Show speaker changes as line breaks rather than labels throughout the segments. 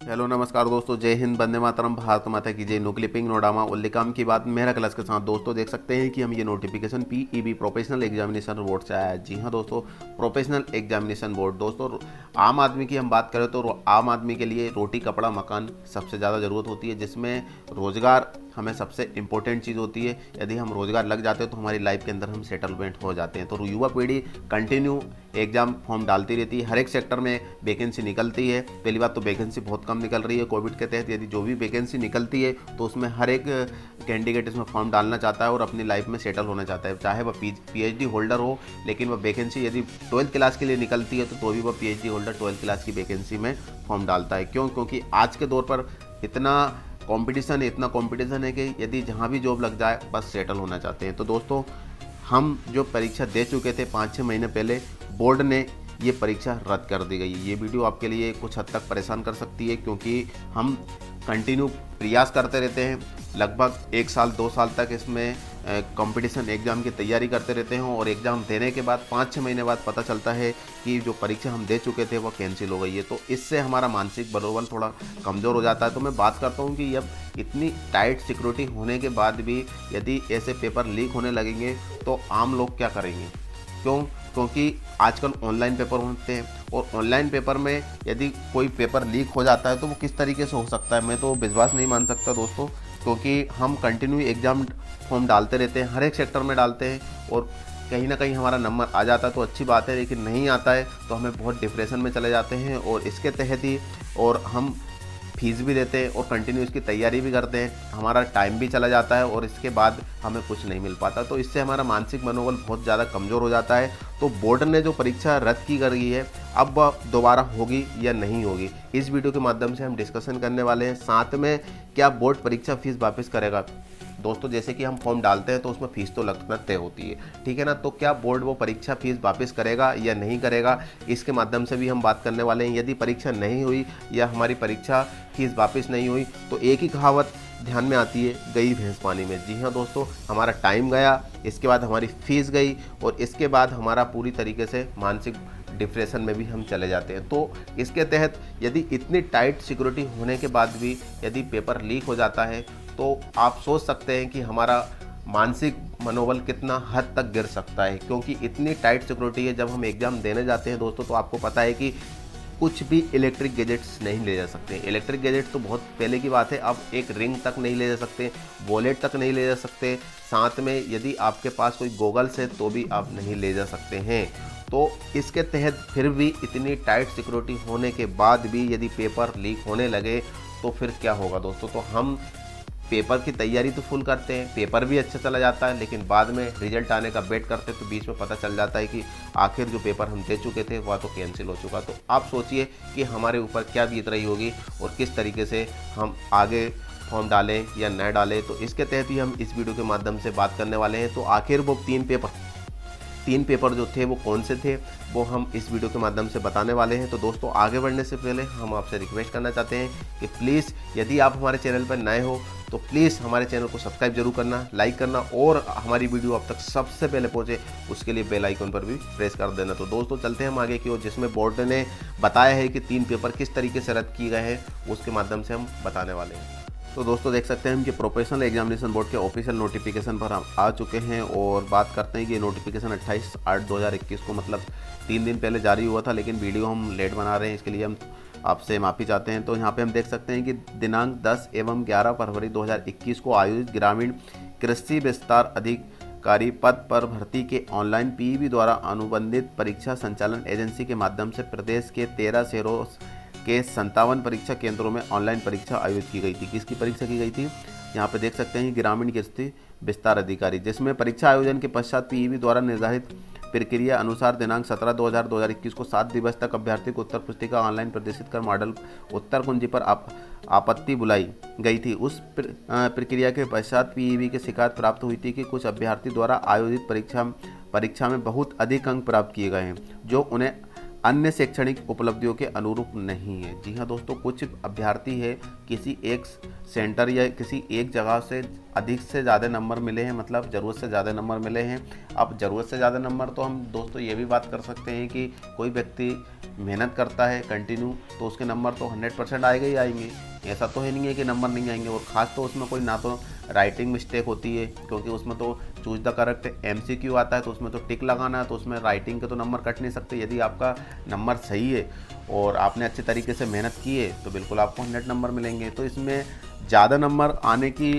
Hello नमस्कार दोस्तों, जय हिंद, वंदे मातरम, भारत माता की जय। No clipping no drama, only काम की बात मेरा क्लास के साथ। दोस्तों देख सकते हैं कि हम ये notification PEB professional examination board से आया है। जी हाँ दोस्तों, प्रोफेशनल एग्जामिनेशन बोर्ड। दोस्तों आम आदमी की हम बात करें तो आम आदमी के लिए रोटी कपड़ा मकान सबसे ज़्यादा ज़रूरत होती है, जिसमें रोज़गार हमें सबसे इंपॉर्टेंट चीज़ होती है। यदि हम रोज़गार लग जाते हैं तो हमारी लाइफ के अंदर हम सेटलमेंट हो जाते हैं। तो युवा पीढ़ी कंटिन्यू एग्ज़ाम फॉर्म डालती रहती है। हर एक सेक्टर में वैकेंसी निकलती है। पहली बात तो वैकेंसी बहुत कम निकल रही है कोविड के तहत। यदि जो भी वैकेंसी निकलती है तो उसमें हर एक कैंडिडेट इसमें फॉर्म डालना चाहता है और अपनी लाइफ में सेटल होना चाहता है, चाहे वह पीएचडी होल्डर हो। लेकिन वह वैकेंसी यदि 12th क्लास के लिए निकलती है तो भी वह पीएचडी होल्डर 12th क्लास की वैकेंसी में फॉर्म डालता है। क्यों? क्योंकि आज के दौर पर इतना कंपटीशन है कि यदि जहाँ भी जॉब लग जाए बस सेटल होना चाहते हैं। तो दोस्तों हम जो परीक्षा दे चुके थे 5-6 महीने पहले, बोर्ड ने ये परीक्षा रद्द कर दी गई है। ये वीडियो आपके लिए कुछ हद तक परेशान कर सकती है, क्योंकि हम कंटिन्यू प्रयास करते रहते हैं। लगभग 1 साल 2 साल तक इसमें कंपटीशन एग्ज़ाम की तैयारी करते रहते हैं और एग्ज़ाम देने के बाद 5-6 महीने बाद पता चलता है कि जो परीक्षा हम दे चुके थे वो कैंसिल हो गई है। तो इससे हमारा मानसिक मनोबल थोड़ा कमज़ोर हो जाता है। तो मैं बात करता हूँ कि अब इतनी टाइट सिक्योरिटी होने के बाद भी यदि ऐसे पेपर लीक होने लगेंगे तो आम लोग क्या करेंगे? क्यों? क्योंकि आजकल ऑनलाइन पेपर होते हैं और ऑनलाइन पेपर में यदि कोई पेपर लीक हो जाता है तो वो किस तरीके से हो सकता है, मैं तो विश्वास नहीं मान सकता दोस्तों। क्योंकि हम कंटिन्यू एग्ज़ाम फॉर्म डालते रहते हैं, हर एक सेक्टर में डालते हैं और कहीं ना कहीं हमारा नंबर आ जाता है तो अच्छी बात है, लेकिन नहीं आता है तो हमें बहुत डिप्रेशन में चले जाते हैं। और इसके तहत ही और हम फीस भी देते हैं और कंटिन्यू इसकी तैयारी भी करते हैं, हमारा टाइम भी चला जाता है और इसके बाद हमें कुछ नहीं मिल पाता। तो इससे हमारा मानसिक मनोबल बहुत ज़्यादा कमज़ोर हो जाता है। तो बोर्ड ने जो परीक्षा रद्द की गई है, अब वह दोबारा होगी या नहीं होगी, इस वीडियो के माध्यम से हम डिस्कशन करने वाले हैं। साथ में क्या बोर्ड परीक्षा फीस वापस करेगा? दोस्तों जैसे कि हम फॉर्म डालते हैं तो उसमें फ़ीस तो लगना तय होती है, ठीक है ना। तो क्या बोर्ड वो परीक्षा फीस वापस करेगा या नहीं करेगा, इसके माध्यम से भी हम बात करने वाले हैं। यदि परीक्षा नहीं हुई या हमारी परीक्षा फीस वापस नहीं हुई तो एक ही कहावत ध्यान में आती है, गई भैंस पानी में। जी हाँ दोस्तों, हमारा टाइम गया, इसके बाद हमारी फीस गई और इसके बाद हमारा पूरी तरीके से मानसिक डिप्रेशन में भी हम चले जाते हैं। तो इसके तहत यदि इतनी टाइट सिक्योरिटी होने के बाद भी यदि पेपर लीक हो जाता है तो आप सोच सकते हैं कि हमारा मानसिक मनोबल कितना हद तक गिर सकता है। क्योंकि इतनी टाइट सिक्योरिटी है, जब हम एग्ज़ाम देने जाते हैं दोस्तों तो आपको पता है कि कुछ भी इलेक्ट्रिक गैजेट्स नहीं ले जा सकते। इलेक्ट्रिक गैजेट तो बहुत पहले की बात है, अब एक रिंग तक नहीं ले जा सकते, वॉलेट तक नहीं ले जा सकते, साथ में यदि आपके पास कोई गॉगल्स है तो भी आप नहीं ले जा सकते हैं। तो इसके तहत फिर भी इतनी टाइट सिक्योरिटी होने के बाद भी यदि पेपर लीक होने लगे तो फिर क्या होगा दोस्तों? तो हम पेपर की तैयारी तो फुल करते हैं, पेपर भी अच्छा चला जाता है, लेकिन बाद में रिजल्ट आने का वेट करते हैं तो बीच में पता चल जाता है कि आखिर जो पेपर हम दे चुके थे वह तो कैंसिल हो चुका। तो आप सोचिए कि हमारे ऊपर क्या बीत रही होगी और किस तरीके से हम आगे फॉर्म डालें या न डालें। तो इसके तहत ही हम इस वीडियो के माध्यम से बात करने वाले हैं। तो आखिर वो तीन पेपर जो थे वो कौन से थे वो हम इस वीडियो के माध्यम से बताने वाले हैं। तो दोस्तों आगे बढ़ने से पहले हम आपसे रिक्वेस्ट करना चाहते हैं कि प्लीज़ यदि आप हमारे चैनल पर नए हो तो प्लीज़ हमारे चैनल को सब्सक्राइब जरूर करना, लाइक करना और हमारी वीडियो आप तक सबसे पहले पहुंचे उसके लिए बेल आइकन पर भी प्रेस कर देना। तो दोस्तों चलते हैं हम आगे की ओर, जिसमें बोर्ड ने बताया है कि 3 पेपर किस तरीके से रद्द किए गए हैं उसके माध्यम से हम बताने वाले हैं। तो दोस्तों देख सकते हैं हम कि प्रोफेशनल एग्जामिनेशन बोर्ड के ऑफिशियल नोटिफिकेशन पर हम आ चुके हैं और बात करते हैं कि ये नोटिफिकेशन 28/8/2021 को मतलब 3 दिन पहले जारी हुआ था, लेकिन वीडियो हम लेट बना रहे हैं, इसके लिए हम आपसे माफ़ी चाहते हैं। तो यहाँ पे हम देख सकते हैं कि दिनांक 10 एवं 11 फरवरी 2021 को आयोजित ग्रामीण कृषि विस्तार अधिकारी पद पर भर्ती के ऑनलाइन पीईबी द्वारा अनुबंधित परीक्षा संचालन एजेंसी के माध्यम से प्रदेश के 13 शहरों के 57 परीक्षा केंद्रों में ऑनलाइन परीक्षा आयोजित की गई थी। किसकी परीक्षा की गई थी? यहाँ पे देख सकते हैं ग्रामीण कृषि विस्तार अधिकारी, जिसमें परीक्षा आयोजन के पश्चात पीईबी द्वारा निर्धारित प्रक्रिया अनुसार दिनांक 17/2021 को 7 दिवस तक अभ्यर्थी को उत्तर पुस्तिका ऑनलाइन प्रदर्शित कर मॉडल उत्तर कुंजी पर आपत्ति बुलाई गई थी। उस प्रक्रिया के पश्चात पीईबी की शिकायत प्राप्त हुई थी कि कुछ अभ्यर्थी द्वारा आयोजित परीक्षा में बहुत अधिक अंक प्राप्त किए गए हैं, जो उन्हें अन्य शैक्षणिक उपलब्धियों के अनुरूप नहीं है। जी हाँ दोस्तों, कुछ अभ्यर्थी है किसी एक सेंटर या किसी एक जगह से अधिक से ज़्यादा नंबर मिले हैं, मतलब ज़रूरत से ज़्यादा नंबर मिले हैं। अब ज़रूरत से ज़्यादा नंबर तो हम दोस्तों ये भी बात कर सकते हैं कि कोई व्यक्ति मेहनत करता है कंटिन्यू तो उसके नंबर तो 100% आएंगे ही आएंगे। ऐसा तो है नहीं है कि नंबर नहीं आएंगे। और ख़ास तो उसमें कोई ना तो राइटिंग मिस्टेक होती है, क्योंकि उसमें तो चूज द करेक्ट MCQ आता है, तो उसमें तो टिक लगाना है, तो उसमें राइटिंग के तो नंबर कट नहीं सकते। यदि आपका नंबर सही है और आपने अच्छे तरीके से मेहनत की है तो बिल्कुल आपको 100 नंबर मिलेंगे। तो इसमें ज़्यादा नंबर आने की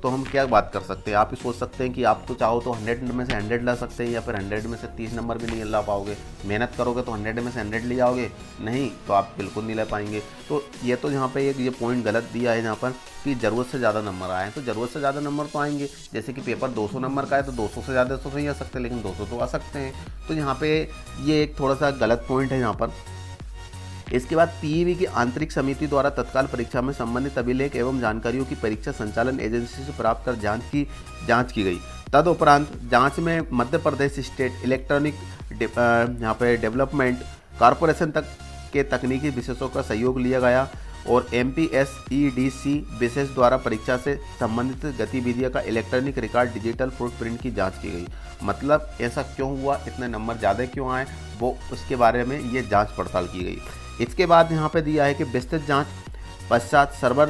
तो हम क्या बात कर सकते हैं। आप ही सोच सकते हैं कि आप तो चाहो तो 100 में से 100 ला सकते हैं, या फिर 100 में से 30 नंबर भी नहीं ला पाओगे। मेहनत करोगे तो 100 में से 100 ले जाओगे, नहीं तो आप बिल्कुल नहीं ले पाएंगे। तो ये तो यहाँ पे एक ये पॉइंट गलत दिया है यहाँ पर कि ज़रूरत से ज़्यादा नंबर आए हैं। तो ज़रूरत से ज़्यादा नंबर तो आएंगे, जैसे कि पेपर 200 नंबर का है तो 200 से ज़्यादा तो नहीं आ सकते, लेकिन 200 तो आ सकते हैं। तो यहाँ पे ये एक थोड़ा सा गलत पॉइंट है यहाँ पर। इसके बाद पीईबी की आंतरिक समिति द्वारा तत्काल परीक्षा में संबंधित अभिलेख एवं जानकारियों की परीक्षा संचालन एजेंसी से प्राप्त कर जांच की गई। तदुपरांत जांच में मध्य प्रदेश स्टेट इलेक्ट्रॉनिक यहाँ पे डेवलपमेंट कॉरपोरेशन तक के तकनीकी विशेषज्ञों का सहयोग लिया गया और MPSEDC विशेष द्वारा परीक्षा से संबंधित गतिविधियों का इलेक्ट्रॉनिक रिकॉर्ड डिजिटल फुटप्रिंट की जांच की गई। मतलब ऐसा क्यों हुआ, इतने नंबर ज़्यादा क्यों आए, वो उसके बारे में ये जांच पड़ताल की गई। इसके बाद यहाँ पे दिया है कि विस्तृत जांच पश्चात सर्वर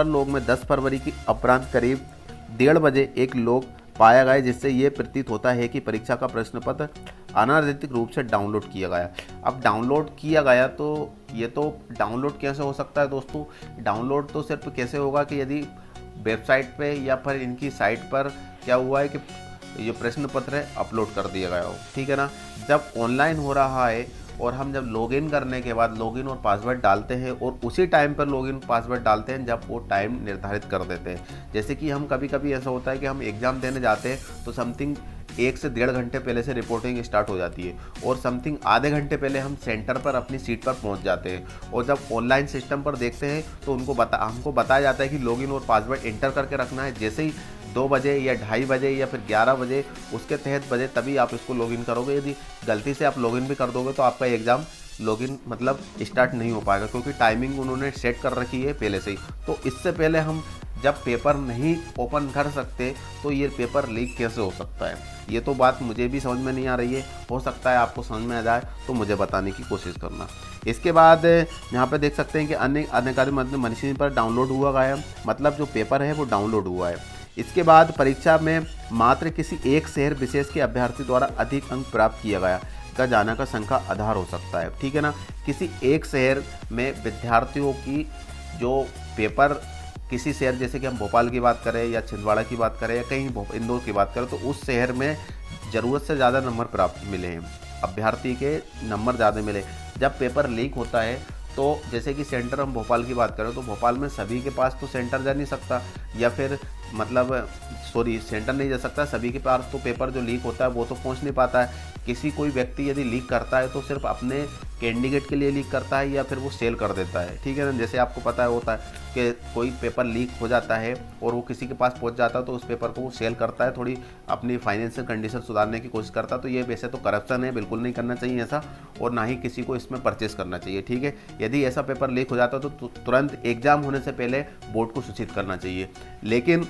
लॉग में 10 फरवरी की अपराह्न करीब 1:30 बजे एक लॉग पाया गया, जिससे ये प्रतीत होता है कि परीक्षा का प्रश्न पत्र अनधिकृत रूप से डाउनलोड किया गया। अब डाउनलोड किया गया तो ये तो डाउनलोड कैसे हो सकता है दोस्तों। डाउनलोड तो सिर्फ कैसे होगा कि यदि वेबसाइट पे या फिर इनकी साइट पर क्या हुआ है कि ये प्रश्न पत्र है अपलोड कर दिया गया हो, ठीक है ना। जब ऑनलाइन हो रहा है और हम जब लॉगिन करने के बाद लॉगिन और पासवर्ड डालते हैं और उसी टाइम पर लॉगिन पासवर्ड डालते हैं जब वो टाइम निर्धारित कर देते हैं। जैसे कि हम कभी कभी ऐसा होता है कि हम एग्ज़ाम देने जाते हैं तो समथिंग 1 से 1.5 घंटे पहले से रिपोर्टिंग स्टार्ट हो जाती है और समथिंग आधे घंटे पहले हम सेंटर पर अपनी सीट पर पहुंच जाते हैं। और जब ऑनलाइन सिस्टम पर देखते हैं तो हमको बताया जाता है कि लॉगिन और पासवर्ड एंटर करके रखना है। जैसे ही 2 बजे या 2:30 बजे या फिर 11 बजे उसके तहत बजे तभी आप इसको लॉगिन करोगे। यदि गलती से आप लॉगिन भी कर दोगे तो आपका एग्ज़ाम लॉगिन मतलब स्टार्ट नहीं हो पाएगा, क्योंकि टाइमिंग उन्होंने सेट कर रखी है पहले से ही। तो इससे पहले हम जब पेपर नहीं ओपन कर सकते तो ये पेपर लीक कैसे हो सकता है, ये तो बात मुझे भी समझ में नहीं आ रही है। हो सकता है आपको समझ में आ जाए तो मुझे बताने की कोशिश करना। इसके बाद यहाँ पे देख सकते हैं कि अन्य अधिकारी मशीन पर डाउनलोड हुआ गया है, मतलब जो पेपर है वो डाउनलोड हुआ है। इसके बाद परीक्षा में मात्र किसी एक शहर विशेष के अभ्यर्थी द्वारा अधिक अंक प्राप्त किया गया का जाना का शंका आधार हो सकता है, ठीक है ना। किसी एक शहर में विद्यार्थियों की जो पेपर किसी शहर, जैसे कि हम भोपाल की बात करें या छिंदवाड़ा की बात करें या कहीं इंदौर की बात करें, तो उस शहर में ज़रूरत से ज़्यादा नंबर प्राप्त मिले हैं, अभ्यर्थी के नंबर ज़्यादा मिले। जब पेपर लीक होता है तो जैसे कि सेंटर हम भोपाल की बात करें तो भोपाल में सभी के पास तो सेंटर जा नहीं सकता, या फिर सेंटर नहीं जा सकता सभी के पास, तो पेपर जो लीक होता है वो तो पहुंच नहीं पाता है। किसी कोई व्यक्ति यदि लीक करता है तो सिर्फ अपने कैंडिडेट के लिए लीक करता है या फिर वो सेल कर देता है, ठीक है ना। जैसे आपको पता है होता है कि कोई पेपर लीक हो जाता है और वो किसी के पास पहुंच जाता है तो उस पेपर को वो सेल करता है, थोड़ी अपनी फाइनेंशियल कंडीशन सुधारने की कोशिश करता है। तो ये वैसे तो करप्शन है, बिल्कुल नहीं करना चाहिए ऐसा, और ना ही किसी को इसमें परचेस करना चाहिए, ठीक है। यदि ऐसा पेपर लीक हो जाता है तो तुरंत एग्जाम होने से पहले बोर्ड को सूचित करना चाहिए। लेकिन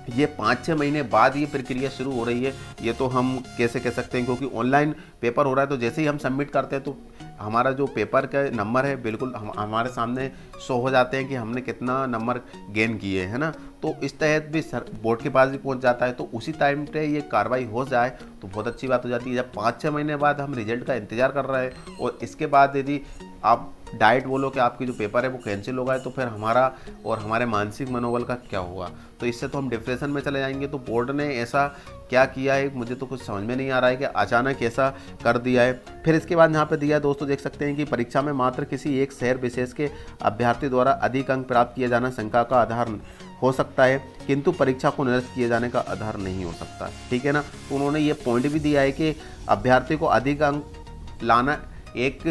ये 5-6 महीने बाद ये प्रक्रिया शुरू हो रही है, ये तो हम कैसे कह सकते हैं, क्योंकि ऑनलाइन पेपर हो रहा है। तो जैसे ही हम सबमिट करते हैं तो हमारा जो पेपर का नंबर है बिल्कुल हमारे सामने शो हो जाते हैं कि हमने कितना नंबर गेन किए है ना। तो इस तहत भी बोर्ड के पास भी पहुंच जाता है, तो उसी टाइम पे ये कार्रवाई हो जाए तो बहुत अच्छी बात हो जाती है। जब 5-6 महीने बाद हम रिजल्ट का इंतज़ार कर रहे हैं और इसके बाद यदि आप डाइट बोलो कि आपकी जो पेपर है वो कैंसिल हो गया है, तो फिर हमारा और हमारे मानसिक मनोबल का क्या हुआ। तो इससे तो हम डिप्रेशन में चले जाएंगे। तो बोर्ड ने ऐसा क्या किया है मुझे तो कुछ समझ में नहीं आ रहा है कि अचानक ऐसा कर दिया है। फिर इसके बाद यहाँ पे दिया है दोस्तों, देख सकते हैं कि परीक्षा में मात्र किसी एक शहर विशेष के अभ्यर्थी द्वारा अधिक अंक प्राप्त किया जाना शंका का आधार हो सकता है, किंतु परीक्षा को निरस्त किए जाने का आधार नहीं हो सकता, ठीक है ना। तो उन्होंने ये पॉइंट भी दिया है कि अभ्यर्थी को अधिक अंक लाना एक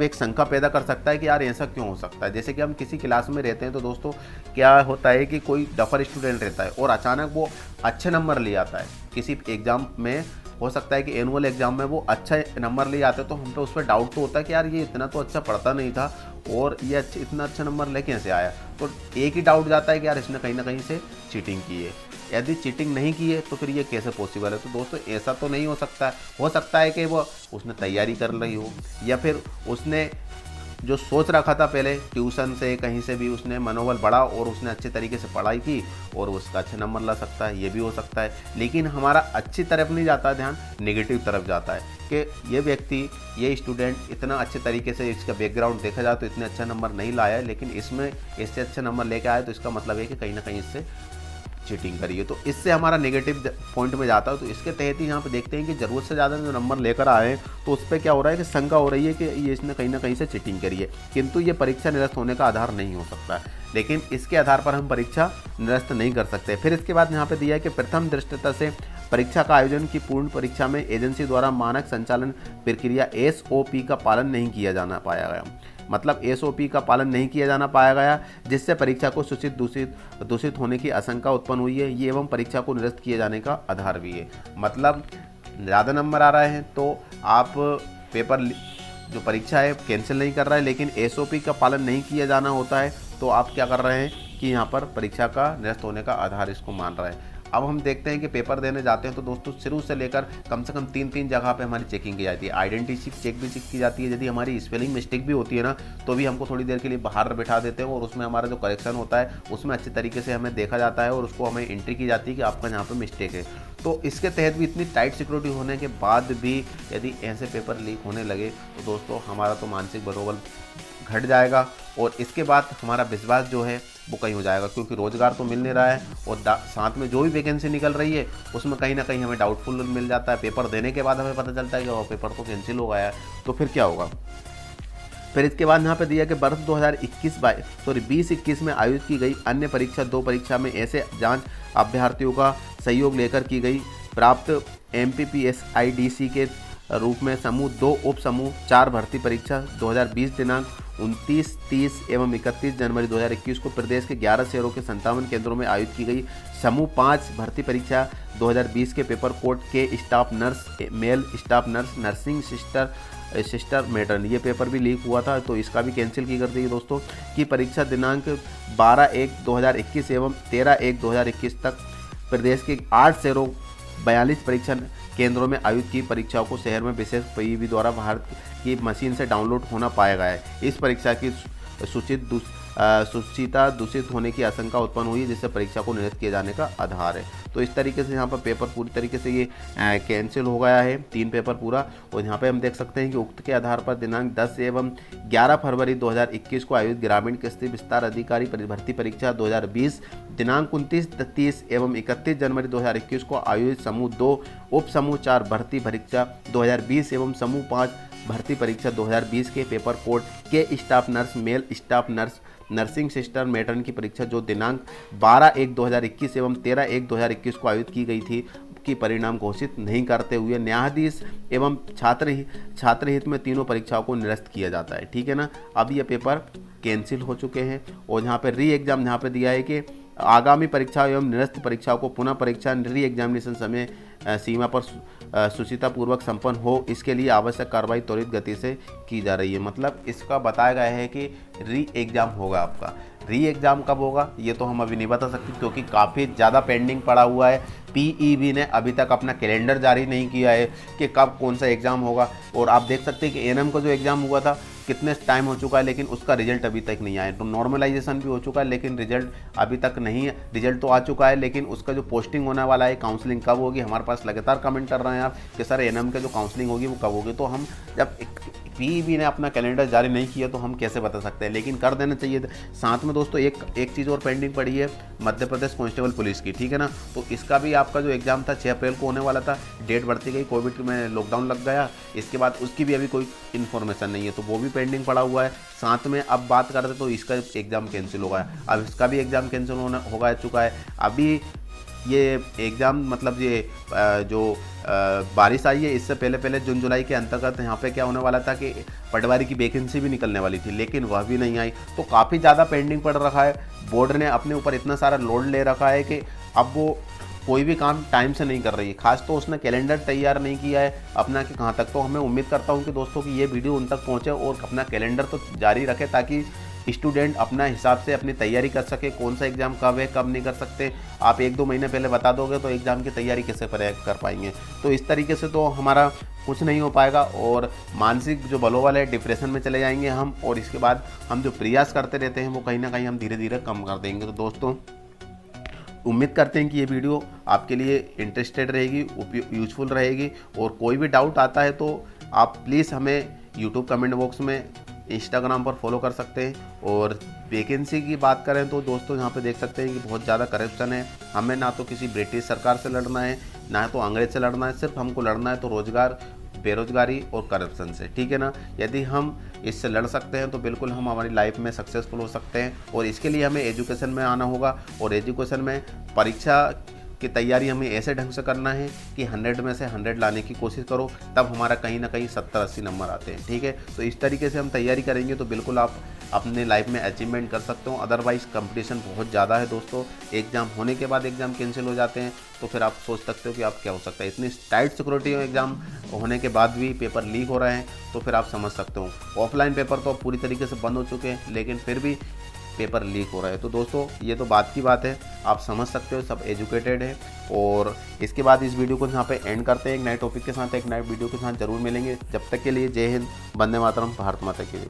एक शंका पैदा कर सकता है कि यार ऐसा क्यों हो सकता है। जैसे कि हम किसी क्लास में रहते हैं तो दोस्तों क्या होता है कि कोई डफर स्टूडेंट रहता है और अचानक वो अच्छे नंबर ले आता है किसी एग्ज़ाम में, हो सकता है कि एनुअल एग्जाम में वो अच्छा नंबर ले आते, तो हम पे उस पर डाउट तो होता है कि यार ये इतना तो अच्छा पढ़ता नहीं था और ये इतना अच्छा नंबर ले कैसे आया। तो एक ही डाउट जाता है कि यार इसने कहीं ना कहीं से चीटिंग की है। यदि चीटिंग नहीं की है तो फिर ये कैसे पॉसिबल है। तो दोस्तों ऐसा तो नहीं हो सकता है। हो सकता है कि वो उसने तैयारी कर रही हो, या फिर उसने जो सोच रखा था पहले ट्यूशन से कहीं से भी उसने मनोबल बढ़ा और उसने अच्छे तरीके से पढ़ाई की और उसका अच्छा नंबर ला सकता है, ये भी हो सकता है। लेकिन हमारा अच्छी तरफ नहीं जाता ध्यान, नेगेटिव तरफ जाता है कि ये व्यक्ति, ये स्टूडेंट इतना अच्छे तरीके से, इसका बैकग्राउंड देखा जाए तो इतने अच्छा नंबर नहीं लाया है, लेकिन इसमें इससे अच्छा नंबर लेके आया, तो इसका मतलब है कि कहीं ना कहीं इससे चीटिंग करिए। तो इससे हमारा नेगेटिव पॉइंट में जाता है। तो इसके तहत ही यहाँ पे देखते हैं कि ज़रूरत से ज़्यादा जो नंबर लेकर आए हैं, तो उस पर क्या हो रहा है कि शंका हो रही है कि ये इसने कहीं ना कहीं से चीटिंग करी है। किंतु ये परीक्षा निरस्त होने का आधार नहीं हो सकता है, लेकिन इसके आधार पर हम परीक्षा निरस्त नहीं कर सकते। फिर इसके बाद यहाँ पे दिया है कि प्रथम दृष्टता से परीक्षा का आयोजन की पूर्ण परीक्षा में एजेंसी द्वारा मानक संचालन प्रक्रिया SOP का पालन नहीं किया जाना पाया गया। मतलब SOP का पालन नहीं किया जाना पाया गया, जिससे परीक्षा को दूषित होने की आशंका उत्पन्न हुई है। ये एवं परीक्षा को निरस्त किए जाने का आधार भी है। मतलब ज़्यादा नंबर आ रहे हैं तो आप पेपर जो परीक्षा है कैंसिल नहीं कर रहा है, लेकिन SOP का पालन नहीं किया जाना होता है तो आप क्या कर रहे हैं कि यहाँ पर परीक्षा का निरस्त होने का आधार इसको मान रहा है। अब हम देखते हैं कि पेपर देने जाते हैं तो दोस्तों शुरू से लेकर कम से कम 3 जगह पे हमारी चेकिंग की जाती है। आइडेंटिटी चेक भी चेक की जाती है। यदि हमारी स्पेलिंग मिस्टेक भी होती है ना, तो भी हमको थोड़ी देर के लिए बाहर बैठा देते हैं और उसमें हमारा जो करेक्शन होता है उसमें अच्छे तरीके से हमें देखा जाता है और उसको हमें एंट्री की जाती है कि आपका यहाँ पर मिस्टेक है। तो इसके तहत भी इतनी टाइट सिक्योरिटी होने के बाद भी यदि ऐसे पेपर लीक होने लगे तो दोस्तों हमारा तो मानसिक मनोबल घट जाएगा और इसके बाद हमारा विश्वास जो है वो कहीं हो जाएगा, क्योंकि रोज़गार तो मिल नहीं रहा है और साथ में जो भी वैकेंसी निकल रही है उसमें कहीं ना कहीं हमें डाउटफुल मिल जाता है। पेपर देने के बाद हमें पता चलता है कि वो पेपर तो कैंसिल हो गया है, तो फिर क्या होगा। फिर इसके बाद यहाँ पे दिया कि वर्ष 2021 में आयोजित की गई अन्य परीक्षा 2 परीक्षा में ऐसे जांच अभ्यर्थियों का सहयोग लेकर की गई प्राप्त MPPSIDC के रूप में समूह 2 उप समूह 4 भर्ती परीक्षा 2020 दिनांक 29, 30 एवं 31 जनवरी 2021 को प्रदेश के 11 शहरों के 57 केंद्रों में आयोजित की गई समूह 5 भर्ती परीक्षा 2020 के पेपर कोड के staff nurse, male staff nurse, nursing sister matron, ये पेपर भी लीक हुआ था तो इसका भी कैंसिल की कर दी दोस्तों की परीक्षा दिनांक 12/1/2021 एवं 13/1/2021 तक प्रदेश के 8 शहरों 42 परीक्षा केंद्रों में आयोजित की परीक्षाओं को शहर में विशेष PEB द्वारा भारत की मशीन से डाउनलोड होना पाया गया है। इस परीक्षा की सुचिता दूषित होने की आशंका उत्पन्न हुई, जिससे परीक्षा को निरस्त किए जाने का आधार है। तो इस तरीके से यहाँ पर पेपर पूरी तरीके से ये कैंसिल हो गया है, 3 पेपर पूरा। और यहाँ पे हम देख सकते हैं कि उक्त के आधार पर दिनांक 10 एवं 11 फरवरी 2021 को आयोजित ग्रामीण कृषि विस्तार अधिकारी भर्ती परीक्षा 2020 दिनांक 29, 30 एवं 31 जनवरी 2021 को आयोजित समूह 2 उप समूह 4 भर्ती परीक्षा 2020 एवं समूह 5 भर्ती परीक्षा 2020 के पेपर कोड के staff nurse, male staff nurse, nursing sister matron की परीक्षा जो दिनांक 12/1/2021 एवं 13/1/2021 को आयोजित की गई थी की परिणाम घोषित नहीं करते हुए न्यायाधीश एवं छात्र हित में तीनों परीक्षाओं को निरस्त किया जाता है। ठीक है ना। अब ये पेपर कैंसिल हो चुके हैं और यहाँ पे री एग्जाम यहाँ पे दिया है कि आगामी परीक्षा एवं निरस्त परीक्षाओं को पुनः परीक्षा री एग्जामिनेशन समय सीमा पर सुचितापूर्वक संपन्न हो, इसके लिए आवश्यक कार्रवाई त्वरित गति से की जा रही है। मतलब इसका बताया गया है कि री एग्ज़ाम होगा आपका। री एग्ज़ाम कब होगा ये तो हम अभी नहीं बता सकते, क्योंकि काफ़ी ज़्यादा पेंडिंग पड़ा हुआ है। PEB ने अभी तक अपना कैलेंडर जारी नहीं किया है कि कब कौन सा एग्ज़ाम होगा। और आप देख सकते हैं कि NM का जो एग्ज़ाम हुआ था कितने टाइम हो चुका है, लेकिन उसका रिजल्ट अभी तक नहीं आया। तो नॉर्मलाइजेशन भी हो चुका है लेकिन रिजल्ट अभी तक नहीं है। रिजल्ट तो आ चुका है लेकिन उसका जो पोस्टिंग होने वाला है, काउंसलिंग कब होगी, हमारे पास लगातार कमेंट कर रहे हैं आप कि सर NM का जो काउंसलिंग होगी वो कब होगी। तो हम जब PEB ने अपना कैलेंडर जारी नहीं किया तो हम कैसे बता सकते हैं, लेकिन कर देना चाहिए। साथ में दोस्तों एक चीज़ और पेंडिंग पड़ी है, मध्य प्रदेश कांस्टेबल पुलिस की। ठीक है ना। तो इसका भी आपका जो एग्ज़ाम था 6 अप्रैल को होने वाला था, डेट बढ़ती गई, कोविड में लॉकडाउन लग गया। इसके बाद उसकी भी अभी कोई इन्फॉर्मेशन नहीं है, तो वो भी पेंडिंग पड़ा हुआ है। साथ में अब बात करते तो इसका एग्ज़ाम कैंसिल हो गया, अब इसका भी एग्ज़ाम कैंसिल हो चुका है। अभी ये एग्ज़ाम मतलब ये जो बारिश आई है इससे पहले जून जुलाई के अंतर्गत यहाँ पे क्या होने वाला था कि पटवारी की वैकेंसी भी निकलने वाली थी, लेकिन वह भी नहीं आई। तो काफ़ी ज़्यादा पेंडिंग पड़ रखा है। बोर्ड ने अपने ऊपर इतना सारा लोड ले रखा है कि अब वो कोई भी काम टाइम से नहीं कर रही है, खास तो उसने कैलेंडर तैयार नहीं किया है अपना कि कहाँ तक। तो हमें उम्मीद करता हूँ कि दोस्तों की ये वीडियो उन तक पहुँचे और अपना कैलेंडर तो जारी रखे, ताकि स्टूडेंट अपना हिसाब से अपनी तैयारी कर सके। कौन सा एग्ज़ाम कब है कब नहीं कर सकते, आप 1-2 महीने पहले बता दोगे तो एग्ज़ाम की तैयारी कैसे कर पाएंगे। तो इस तरीके से तो हमारा कुछ नहीं हो पाएगा और मानसिक जो बलोबल है डिप्रेशन में चले जाएंगे हम, और इसके बाद हम जो प्रयास करते रहते हैं वो कहीं ना कहीं हम धीरे धीरे कम कर देंगे। तो दोस्तों उम्मीद करते हैं कि ये वीडियो आपके लिए इंटरेस्टेड रहेगी, यूजफुल रहेगी। और कोई भी डाउट आता है तो आप प्लीज़ हमें यूट्यूब कमेंट बॉक्स में, इंस्टाग्राम पर फॉलो कर सकते हैं। और वैकेंसी की बात करें तो दोस्तों यहाँ पे देख सकते हैं कि बहुत ज़्यादा करप्शन है। हमें ना तो किसी ब्रिटिश सरकार से लड़ना है, ना तो अंग्रेज से लड़ना है, सिर्फ हमको लड़ना है तो रोज़गार, बेरोजगारी और करप्शन से, ठीक है ना। यदि हम इससे लड़ सकते हैं तो बिल्कुल हम हमारी लाइफ में सक्सेसफुल हो सकते हैं। और इसके लिए हमें एजुकेशन में आना होगा, और एजुकेशन में परीक्षा की तैयारी हमें ऐसे ढंग से करना है कि 100 में से 100 लाने की कोशिश करो, तब हमारा कहीं ना कहीं 70-80 नंबर आते हैं, ठीक है। तो इस तरीके से हम तैयारी करेंगे तो बिल्कुल आप अपने लाइफ में अचीवमेंट कर सकते हो। अदरवाइज़ कंपटीशन बहुत ज़्यादा है दोस्तों, एग्ज़ाम होने के बाद एग्ज़ाम कैंसिल हो जाते हैं तो फिर आप सोच सकते हो कि आप क्या हो सकता है। इतनी टाइट सिक्योरिटी एग्ज़ाम होने के बाद भी पेपर लीक हो रहे हैं तो फिर आप समझ सकते हो। ऑफलाइन पेपर तो पूरी तरीके से बंद हो चुके हैं, लेकिन फिर भी पेपर लीक हो रहा है। तो दोस्तों ये तो बात की बात है, आप समझ सकते हो, सब एजुकेटेड है। और इसके बाद इस वीडियो को यहाँ पे एंड करते हैं। एक नए टॉपिक के साथ, एक नए वीडियो के साथ जरूर मिलेंगे। जब तक के लिए जय हिंद, वंदे मातरम, भारत माता की जय।